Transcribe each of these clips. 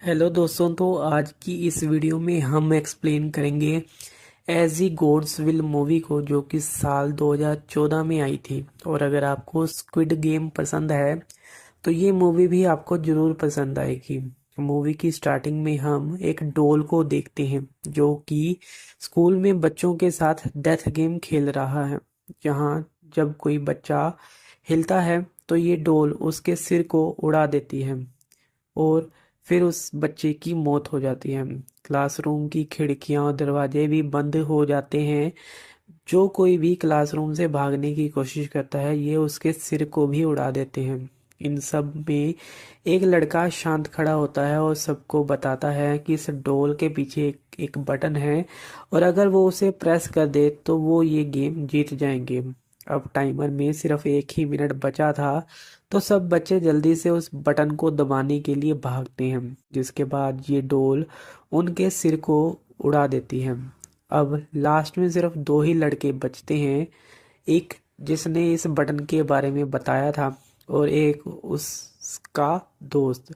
Hello दोस्तों। तो आज की इस वीडियो में हम एक्सप्लेन करेंगे as the gods will movie को, जो कि साल 2014 में आई थी। और अगर आपको स्क्विड गेम पसंद है तो ये मूवी भी आपको जरूर पसंद आएगी। मूवी की स्टार्टिंग में हम एक डॉल को देखते हैं जो कि स्कूल में बच्चों के साथ डेथ गेम खेल रहा है। जहाँ जब कोई बच्चा हिलता है तो ये डॉल उसके सिर को उड़ा देती है और फिर उस बच्चे की मौत हो जाती है। क्लासरूम की खिड़कियां और दरवाजे भी बंद हो जाते हैं। जो कोई भी क्लासरूम से भागने की कोशिश करता है ये उसके सिर को भी उड़ा देते हैं। इन सब में एक लड़का शांत खड़ा होता है और सबको बताता है कि इस डोल के पीछे एक बटन है और अगर वो उसे प्रेस कर दे तो वो ये गेम जीत जाएंगे। अब टाइमर में सिर्फ 1 ही मिनट बचा था तो सब बच्चे जल्दी से उस बटन को दबाने के लिए भागते हैं, जिसके बाद ये डोल उनके सिर को उड़ा देती है। अब लास्ट में सिर्फ 2 ही लड़के बचते हैं, एक जिसने इस बटन के बारे में बताया था और एक उसका दोस्त।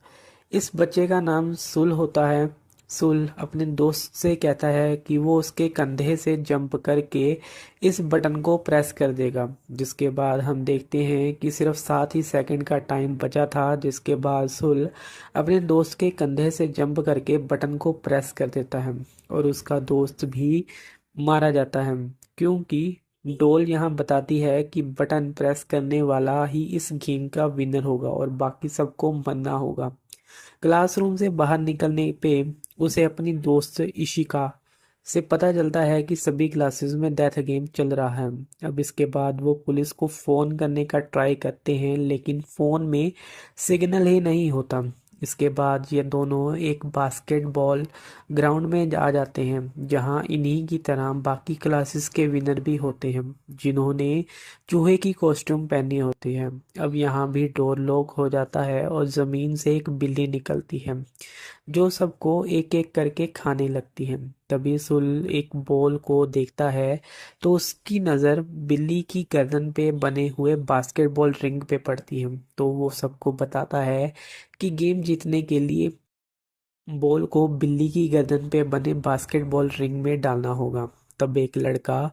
इस बच्चे का नाम सुल होता है। सुल अपने दोस्त से कहता है कि वो उसके कंधे से जंप करके इस बटन को प्रेस कर देगा, जिसके बाद हम देखते हैं कि सिर्फ 7 ही सेकंड का टाइम बचा था, जिसके बाद सुल अपने दोस्त के कंधे से जंप करके बटन को प्रेस कर देता है और उसका दोस्त भी मारा जाता है, क्योंकि डोल यहाँ बताती है कि बटन प्रेस करने वाला ही इस गेम का विनर होगा और बाकी सबको मरना होगा। क्लासरूम से बाहर निकलने पे उसे अपनी दोस्त इशिका से पता चलता है कि सभी क्लासेस में डेथ गेम चल रहा है। अब इसके बाद वो पुलिस को फ़ोन करने का ट्राई करते हैं लेकिन फ़ोन में सिग्नल ही नहीं होता। इसके बाद ये दोनों एक बास्केटबॉल ग्राउंड में आ जाते हैं जहां इन्हीं की तरह बाकी क्लासेस के विनर भी होते हैं जिन्होंने चूहे की कॉस्ट्यूम पहनी होती है। अब यहाँ भी डोर लॉक हो जाता है और ज़मीन से एक बिल्ली निकलती है जो सबको एक एक करके खाने लगती है। तभी सुल एक बॉल को देखता है तो उसकी नज़र बिल्ली की गर्दन पे बने हुए बास्केटबॉल रिंग पे पड़ती है। तो वो सबको बताता है कि गेम जीतने के लिए बॉल को बिल्ली की गर्दन पे बने बास्केटबॉल रिंग में डालना होगा। तब एक लड़का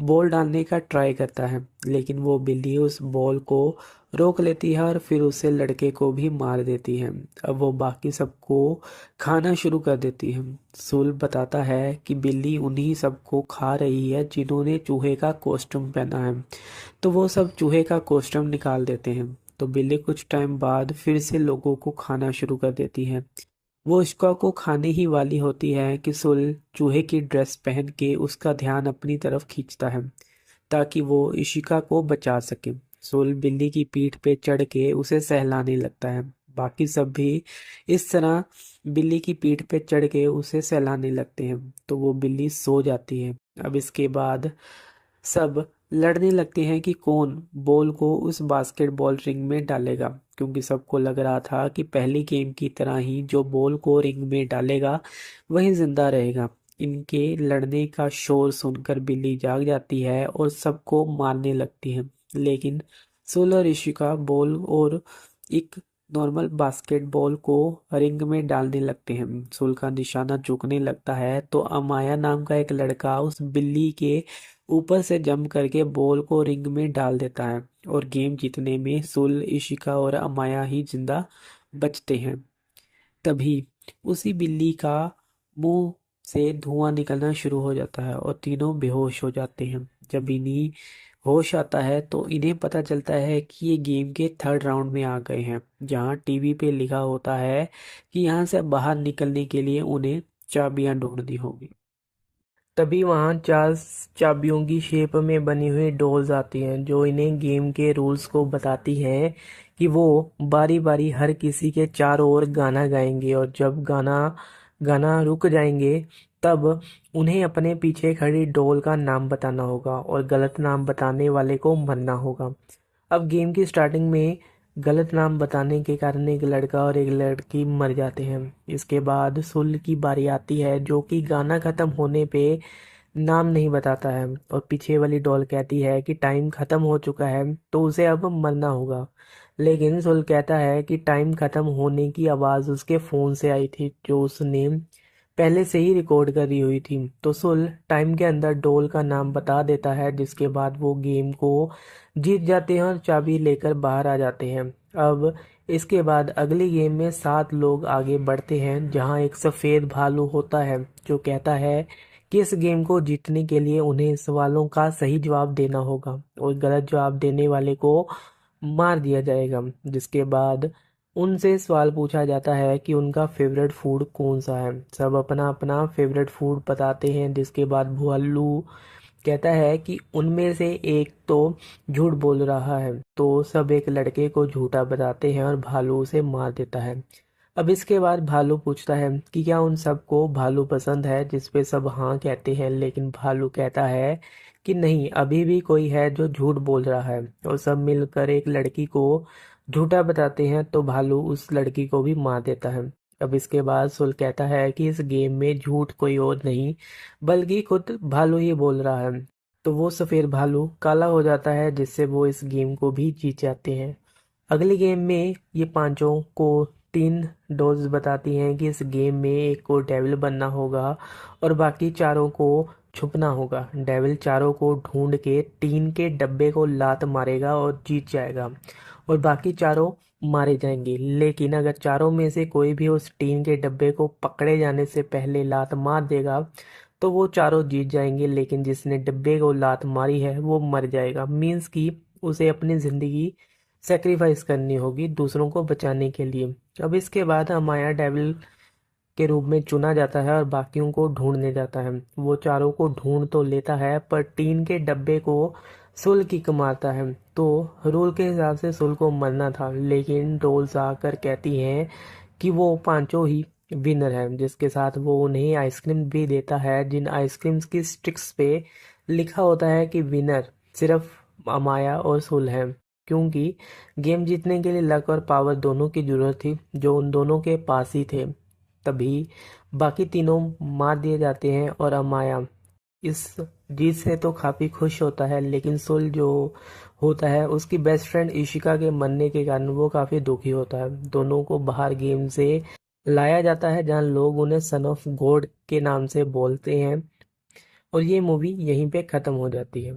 बॉल डालने का ट्राई करता है लेकिन वो बिल्ली उस बॉल को रोक लेती है और फिर उसे लड़के को भी मार देती है। अब वो बाकी सबको खाना शुरू कर देती है। सुल बताता है कि बिल्ली उन्हीं सबको खा रही है जिन्होंने चूहे का कॉस्ट्यूम पहना है। तो वो सब चूहे का कॉस्ट्यूम निकाल देते हैं। तो बिल्ली कुछ टाइम बाद फिर से लोगों को खाना शुरू कर देती है। वो इश्का को खाने ही वाली होती है कि सुल चूहे की ड्रेस पहन के उसका ध्यान अपनी तरफ खींचता है ताकि वो इशिका को बचा सके। सुल बिल्ली की पीठ पे चढ़ के उसे सहलाने लगता है। बाकी सब भी इस तरह बिल्ली की पीठ पे चढ़ के उसे सहलाने लगते हैं तो वो बिल्ली सो जाती है। अब इसके बाद सब लड़ने लगते हैं कि कौन बॉल को उस बास्केटबॉल रिंग में डालेगा, क्योंकि सबको लग रहा था कि पहली गेम की तरह ही जो बॉल को रिंग में डालेगा वही जिंदा रहेगा। इनके लड़ने का शोर सुनकर बिल्ली जाग जाती है और सबको मारने लगती है, लेकिन सोल और इशिका बॉल और एक नॉर्मल बास्केटबॉल को रिंग में डालने लगते हैं। सोल का निशाना चूकने लगता है तो अमाया नाम का एक लड़का उस बिल्ली के ऊपर से जंप करके बॉल को रिंग में डाल देता है और गेम जीतने में सुल, इशिका और अमाया ही जिंदा बचते हैं। तभी उसी बिल्ली का मुंह से धुआं निकलना शुरू हो जाता है और तीनों बेहोश हो जाते हैं। जब इन्हीं होश आता है तो इन्हें पता चलता है कि ये गेम के थर्ड राउंड में आ गए हैं, जहां टीवी पे लिखा होता है कि यहाँ से बाहर निकलने के लिए उन्हें चाबियां ढूंढनी होगी। तभी वहां 4 चाबियों की शेप में बनी हुई डॉल्स आती हैं जो इन्हें गेम के रूल्स को बताती हैं कि वो बारी बारी हर किसी के चारों ओर गाना गाएंगे और जब गाना गाना रुक जाएंगे तब उन्हें अपने पीछे खड़ी डॉल का नाम बताना होगा और गलत नाम बताने वाले को मरना होगा। अब गेम की स्टार्टिंग में गलत नाम बताने के कारण एक लड़का और एक लड़की मर जाते हैं। इसके बाद सुल की बारी आती है जो कि गाना खत्म होने पे नाम नहीं बताता है और पीछे वाली डॉल कहती है कि टाइम खत्म हो चुका है तो उसे अब मरना होगा। लेकिन सुल कहता है कि टाइम खत्म होने की आवाज़ उसके फ़ोन से आई थी जो उसने पहले से ही रिकॉर्ड करी हुई थी। तो सुल टाइम के अंदर डोल का नाम बता देता है, जिसके बाद वो गेम को जीत जाते हैं और चाबी लेकर बाहर आ जाते हैं। अब इसके बाद अगली गेम में 7 लोग आगे बढ़ते हैं, जहां एक सफ़ेद भालू होता है जो कहता है कि इस गेम को जीतने के लिए उन्हें सवालों का सही जवाब देना होगा और गलत जवाब देने वाले को मार दिया जाएगा। जिसके बाद उनसे सवाल पूछा जाता है कि उनका फेवरेट फूड कौन सा है। सब अपना अपना फेवरेट फूड बताते हैं, जिसके बाद भुअल्लू कहता है कि उनमें से एक तो झूठ बोल रहा है। तो सब एक लड़के को झूठा बताते हैं और भालू उसे मार देता है। अब इसके बाद भालू पूछता है कि क्या उन सबको भालू पसंद है, जिस पे सब हाँ कहते हैं। लेकिन भालू कहता है कि नहीं, अभी भी कोई है जो झूठ बोल रहा है। और सब मिलकर एक लड़की को झूठा बताते हैं, तो भालू उस लड़की को भी मार देता है। अब इसके बाद सुल कहता है कि इस गेम में झूठ कोई और नहीं बल्कि खुद भालू ही बोल रहा है। तो वो सफ़ेद भालू काला हो जाता है, जिससे वो इस गेम को भी जीत जाते हैं। अगली गेम में ये पांचों को 3 डोज बताती हैं कि इस गेम में एक को डेविल बनना होगा और बाकी चारों को छुपना होगा। डेविल चारों को ढूंढ के टीन के डब्बे को लात मारेगा और जीत जाएगा और बाकी चारों मारे जाएंगे। लेकिन अगर चारों में से कोई भी उस टीन के डब्बे को पकड़े जाने से पहले लात मार देगा तो वो चारों जीत जाएंगे, लेकिन जिसने डिब्बे को लात मारी है वो मर जाएगा। मीन्स कि उसे अपनी ज़िंदगी सेक्रीफाइस करनी होगी दूसरों को बचाने के लिए। अब इसके बाद अमाया डेविल के रूप में चुना जाता है और बाकियों को ढूंढने जाता है। वो चारों को ढूंढ तो लेता है, पर टीन के डब्बे को सुल किक मारता है। तो रूल के हिसाब से सुल को मरना था, लेकिन डोल्स आकर कहती हैं कि वो पांचों ही विनर हैं, जिसके साथ वो उन्हें आइसक्रीम भी देता है, जिन आइसक्रीम्स की स्टिक्स पे लिखा होता है कि विनर सिर्फ अमाया और सुल हैं, क्योंकि गेम जीतने के लिए लक और पावर दोनों की जरूरत थी, जो उन दोनों के पास ही थे। तभी बाकी तीनों मार दिए जाते हैं और अमाया इस जीत से तो काफ़ी खुश होता है, लेकिन सुल जो होता है उसकी बेस्ट फ्रेंड इशिका के मरने के कारण वो काफ़ी दुखी होता है। दोनों को बाहर गेम से लाया जाता है, जहां लोग उन्हें सन ऑफ गॉड के नाम से बोलते हैं और ये मूवी यहीं पे ख़त्म हो जाती है।